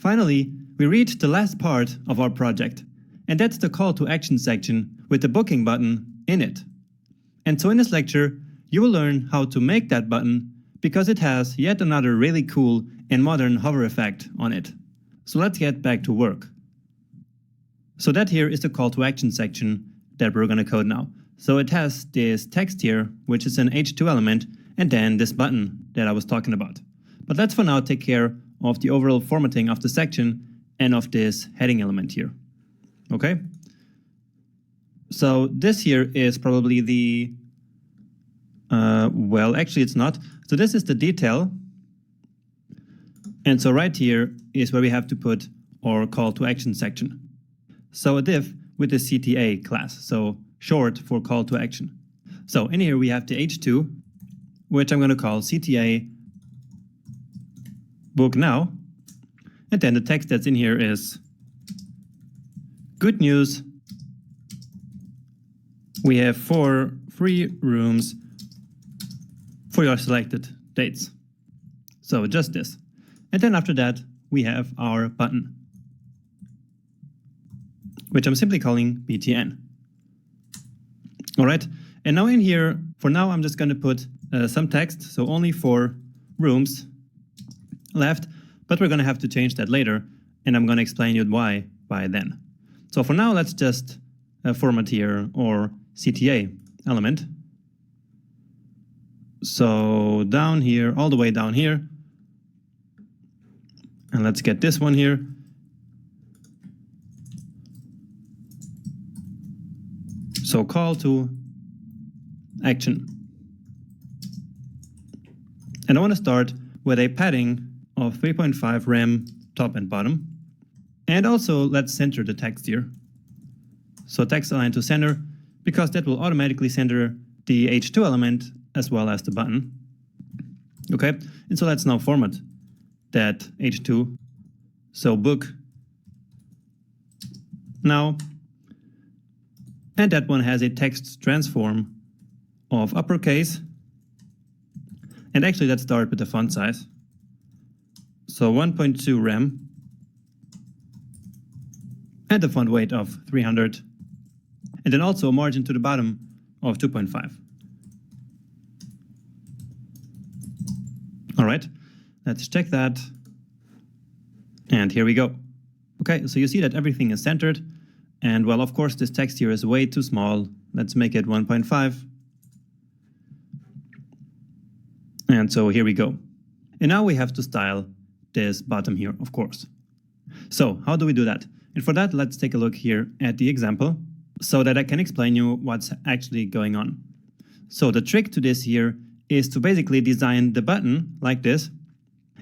Finally, we reached the last part of our project, and that's the call to action section with the booking button in it. And so in this lecture, you will learn how to make that button because it has yet another really cool and modern hover effect on it. So let's get back to work. So that here is the call to action section that we're going to code now. So it has this text here, which is an H2 element, and then this button that I was talking about. But let's for now take care of the overall formatting of the section and of this heading element here. Okay? So this here is probably the, well, actually it's not. So this is the detail. And so right here is where we have to put our call to action section. So a div with the CTA class, so short for call to action. So in here we have the H2, which I'm going to call CTA book now. And then the text that's in here is good news. We have 4 free rooms for your selected dates. So just this. And then after that, we have our button, which I'm simply calling BTN. All right. And now in here, for now, I'm just going to put some text. So only 4 rooms left, but we're going to have to change that later. And I'm going to explain you why by then. So for now, let's just format here or CTA element. So down here, all the way down here. And let's get this one here. So call to action. And I want to start with a padding of 3.5 rem top and bottom. And also let's center the text here. So text align to center, because that will automatically center the H2 element as well as the button. Okay, and so let's now format that H2. So book now. And that one has a text transform of uppercase. And actually, let's start with the font size. So 1.2 rem. And the font weight of 300. And then also a margin to the bottom of 2.5. All right, let's check that. And here we go. Okay, so you see that everything is centered. And well, of course, this text here is way too small. Let's make it 1.5. And so here we go. And now we have to style this bottom here, of course. So how do we do that? And for that, let's take a look here at the example so that I can explain you what's actually going on. So the trick to this here is to basically design the button like this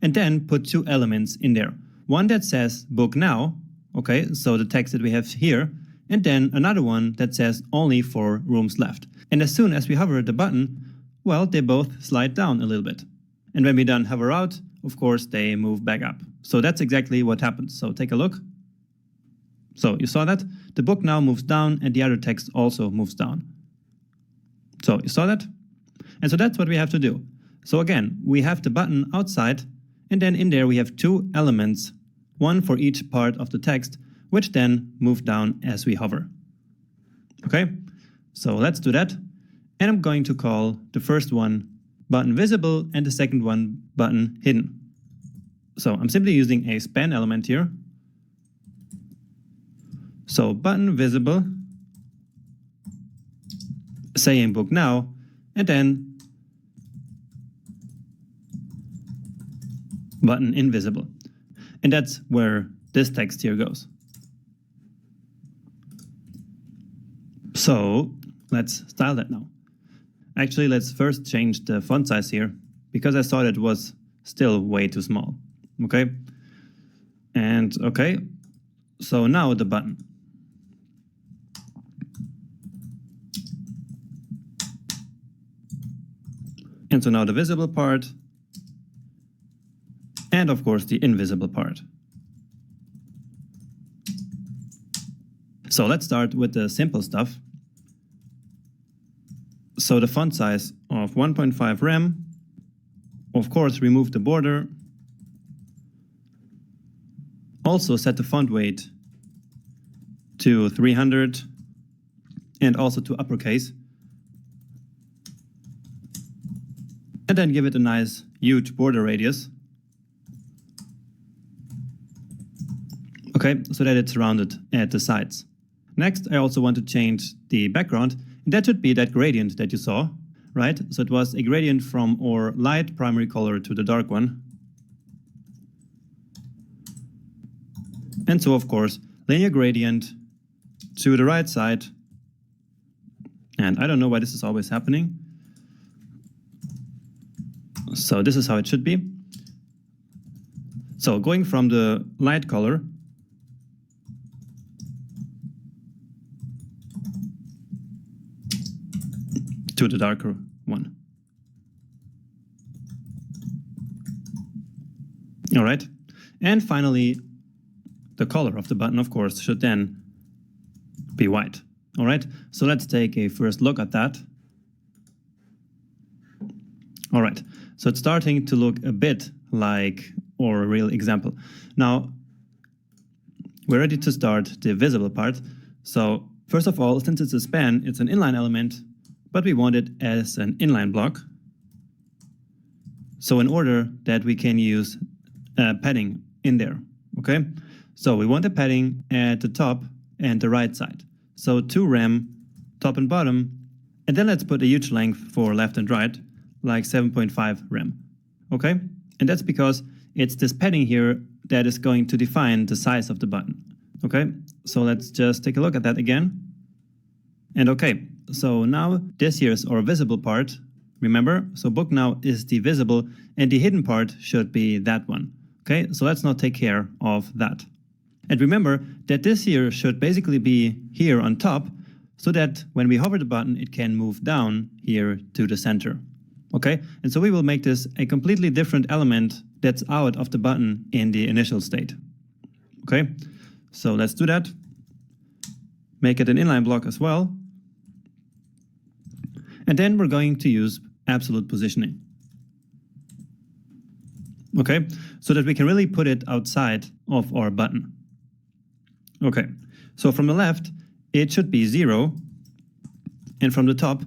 and then put 2 elements in there. One that says book now. Okay, so the text that we have here, and then another one that says only 4 rooms left. And as soon as we hover the button, well, they both slide down a little bit. And when we then hover out, of course, they move back up. So that's exactly what happens. So take a look. So you saw that? The book now moves down and the other text also moves down. So you saw that? And so that's what we have to do. So again, we have the button outside, and then in there we have 2 elements, one for each part of the text, which then move down as we hover. Okay, so let's do that. And I'm going to call the first one button visible and the second one button hidden. So I'm simply using a span element here. So button visible, saying book now, and then button invisible. And that's where this text here goes. So let's style that now. Actually, let's first change the font size here because I thought it was still way too small. Okay. And okay. So now the button. And so now the visible part. And of course the invisible part. So let's start with the simple stuff. So the font size of 1.5 rem. Of course, remove the border. Also set the font weight to 300 and also to uppercase. And then give it a nice huge border radius. Okay, so that it's rounded at the sides. Next, I also want to change the background, and that should be that gradient that you saw, right? So it was a gradient from our light primary color to the dark one. And so, of course, linear gradient to the right side. And I don't know why this is always happening. So this is how it should be. So going from the light color to the darker one. All right. And finally, the color of the button, of course, should then be white. All right. So let's take a first look at that. All right. So it's starting to look a bit like our real example. Now, we're ready to start the visible part. So first of all, since it's a span, it's an inline element, but we want it as an inline block. So in order that we can use padding in there, okay? So we want a padding at the top and the right side. So 2 rem, top and bottom, and then let's put a huge length for left and right, like 7.5 rem, okay? And that's because it's this padding here that is going to define the size of the button, okay? So let's just take a look at that again. And okay, so now this here is our visible part, remember? So book now is the visible and the hidden part should be that one, okay? So let's now take care of that. And remember that this here should basically be here on top so that when we hover the button, it can move down here to the center. Okay, and so we will make this a completely different element that's out of the button in the initial state. Okay, so let's do that. Make it an inline block as well. And then we're going to use absolute positioning. Okay, so that we can really put it outside of our button. Okay, so from the left, it should be 0. And from the top,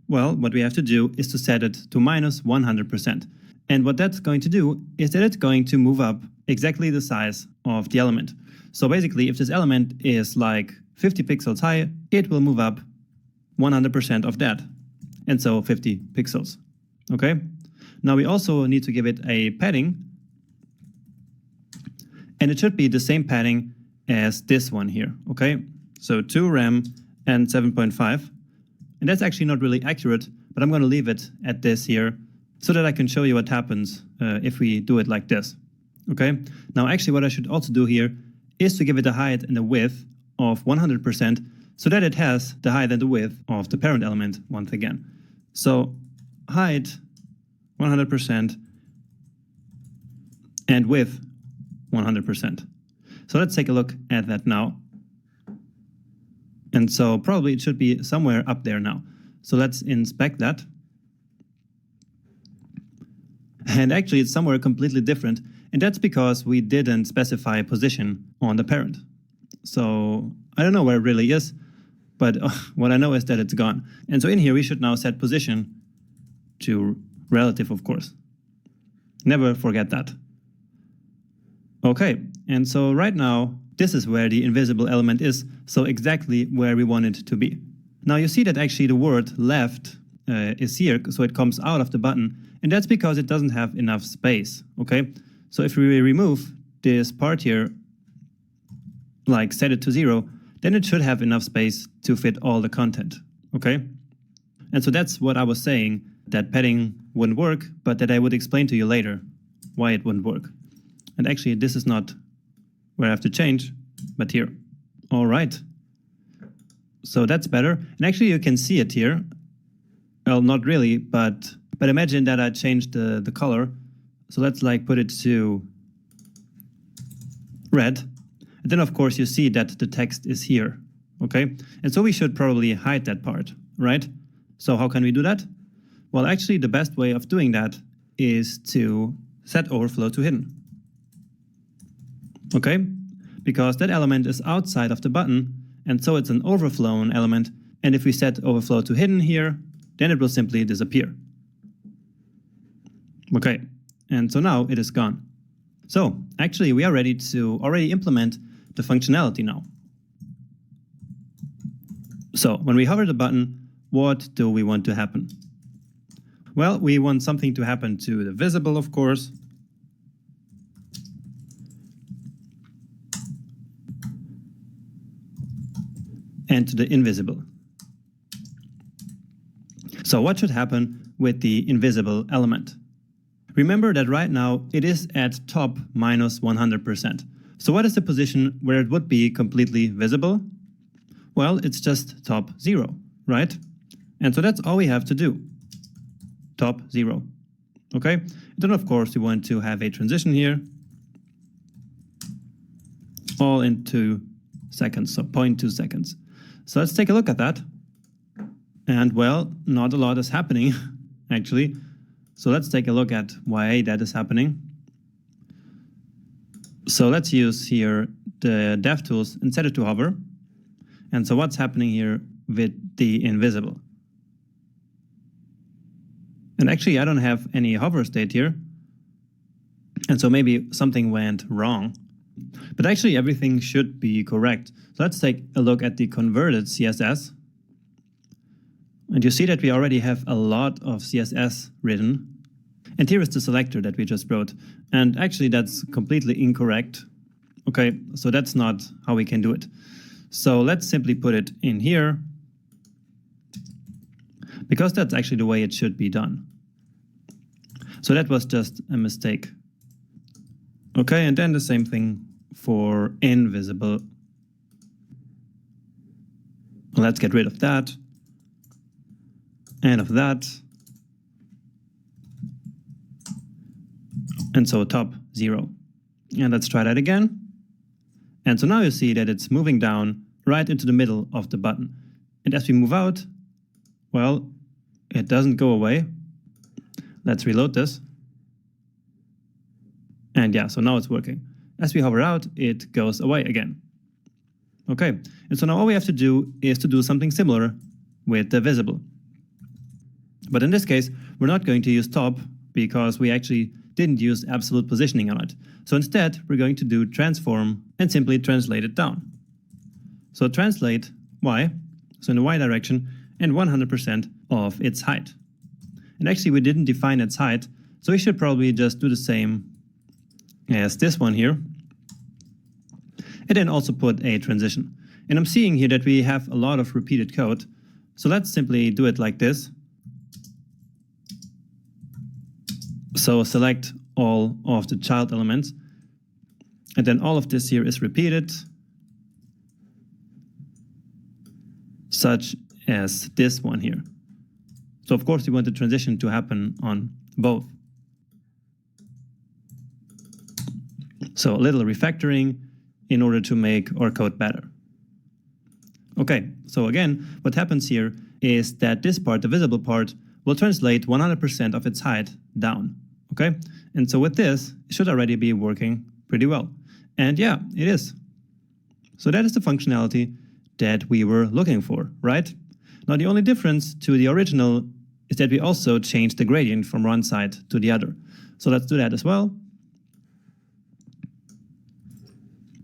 well, what we have to do is to set it to minus 100%. And what that's going to do is that it's going to move up exactly the size of the element. So basically, if this element is like 50 pixels high, it will move up 100% of that. And so 50 pixels. Okay? Now we also need to give it a padding. And it should be the same padding as this one here. Okay? So 2 rem and 7.5. And that's actually not really accurate, but I'm going to leave it at this here so that I can show you what happens if we do it like this. Okay? Now, actually, what I should also do here is to give it a height and a width of 100% so that it has the height and the width of the parent element once again. So height 100% and width 100%. So let's take a look at that now. And so probably it should be somewhere up there now. So let's inspect that. And actually it's somewhere completely different. And that's because we didn't specify a position on the parent. So I don't know where it really is, but what I know is that it's gone. And so in here we should now set position to relative, of course. Never forget that. Okay, and so right now, this is where the invisible element is, so exactly where we want it to be. Now you see that actually the word left is here, so it comes out of the button, and that's because it doesn't have enough space, okay? So if we remove this part here, like set it to 0, then it should have enough space to fit all the content, okay? And so that's what I was saying, that padding wouldn't work, but that I would explain to you later why it wouldn't work. And actually this is not where I have to change, but here. All right. So that's better. And actually you can see it here. Well, not really, but imagine that I changed the color. So let's like put it to red. And then of course you see that the text is here. Okay. And so we should probably hide that part, right? So how can we do that? Well, actually the best way of doing that is to set overflow to hidden. Okay, because that element is outside of the button, and so it's an overflown element, and if we set overflow to hidden here, then it will simply disappear. Okay, and so now it is gone. So actually we are ready to already implement the functionality now. So when we hover the button, what do we want to happen? Well, we want something to happen to the visible, of course. And to the invisible. So what should happen with the invisible element? Remember that right now it is at top minus 100%. So what is the position where it would be completely visible? Well, it's just top 0, right? And so that's all we have to do. Top 0. Okay? Then of course we want to have a transition here. All in 2 seconds, so 0.2 seconds. So let's take a look at that. And well, not a lot is happening, actually. So let's take a look at why that is happening. So let's use here the DevTools and set it to hover. And so what's happening here with the invisible? And actually, I don't have any hover state here. And so maybe something went wrong. But actually, everything should be correct. So let's take a look at the converted CSS. And you see that we already have a lot of CSS written. And here is the selector that we just wrote. And actually, that's completely incorrect. Okay, so that's not how we can do it. So let's simply put it in here, because that's actually the way it should be done. So that was just a mistake. Okay, and then the same thing for invisible. Let's get rid of that. And of that. And so top 0. And let's try that again. And so now you see that it's moving down right into the middle of the button. And as we move out, well, it doesn't go away. Let's reload this. And yeah, so now it's working. As we hover out, it goes away again. Okay, and so now all we have to do is to do something similar with the visible. But in this case, we're not going to use top because we actually didn't use absolute positioning on it. So instead, we're going to do transform and simply translate it down. So translate y, so in the y direction, and 100% of its height. And actually, we didn't define its height, so we should probably just do the same as this one here. And then also put a transition. And I'm seeing here that we have a lot of repeated code. So let's simply do it like this. So select all of the child elements. And then all of this here is repeated, such as this one here. So of course, we want the transition to happen on both. So a little refactoring in order to make our code better. Okay, so again, what happens here is that this part, the visible part, will translate 100% of its height down. Okay, and so with this, it should already be working pretty well. And yeah, it is. So that is the functionality that we were looking for, right? Now the only difference to the original is that we also changed the gradient from one side to the other. So let's do that as well.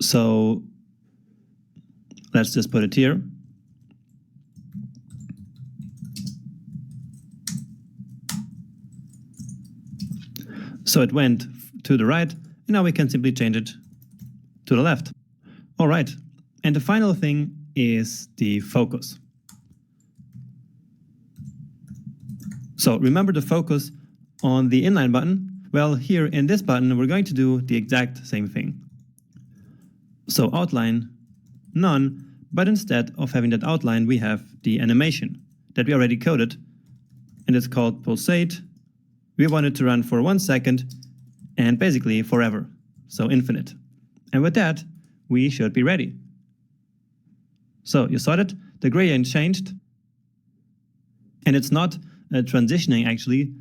So let's just put it here. So it went to the right, and now we can simply change it to the left. All right, and the final thing is the focus. So remember the focus on the inline button? Well, here in this button, we're going to do the exact same thing. So outline, none, but instead of having that outline, we have the animation that we already coded, and it's called pulsate. We want it to run for 1 second and basically forever, so infinite. And with that, we should be ready. So you saw that the gradient changed, and it's not transitioning actually,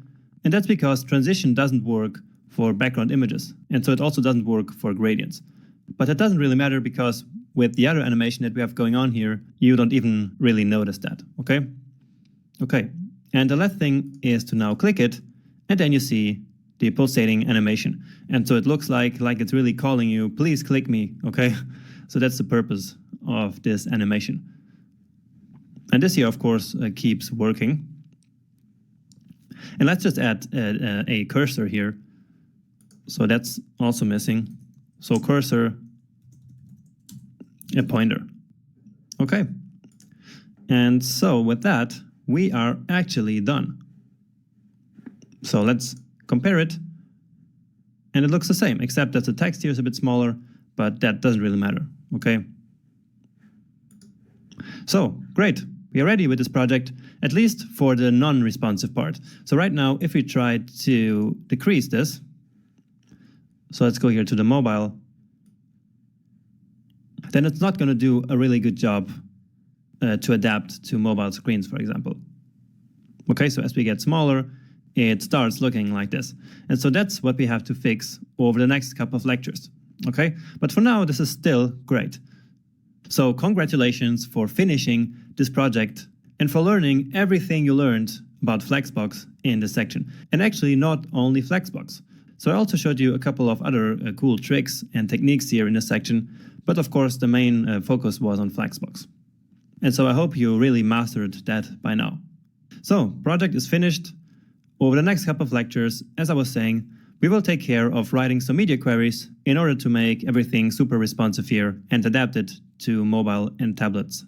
and that's because transition doesn't work for background images, and so it also doesn't work for gradients. But it doesn't really matter because with the other animation that we have going on here, you don't even really notice that, okay? Okay, and the last thing is to now click it, and then you see the pulsating animation. And so it looks like it's really calling you, please click me, okay? So that's the purpose of this animation. And this here, of course, keeps working. And let's just add a cursor here. So that's also missing. So cursor, a pointer. Okay. And so with that, we are actually done. So let's compare it. And it looks the same, except that the text here is a bit smaller, but that doesn't really matter. Okay. So great. We are ready with this project, at least for the non-responsive part. So right now, if we try to decrease this, so let's go here to the mobile, then it's not going to do a really good job to adapt to mobile screens, for example. Okay, so as we get smaller, it starts looking like this. And so that's what we have to fix over the next couple of lectures. Okay, but for now, this is still great. So congratulations for finishing this project and for learning everything you learned about Flexbox in this section. And actually not only Flexbox. So I also showed you a couple of other cool tricks and techniques here in this section, but of course the main focus was on Flexbox. And so I hope you really mastered that by now. So project is finished. Over the next couple of lectures, as I was saying, we will take care of writing some media queries in order to make everything super responsive here and adapt it to mobile and tablets.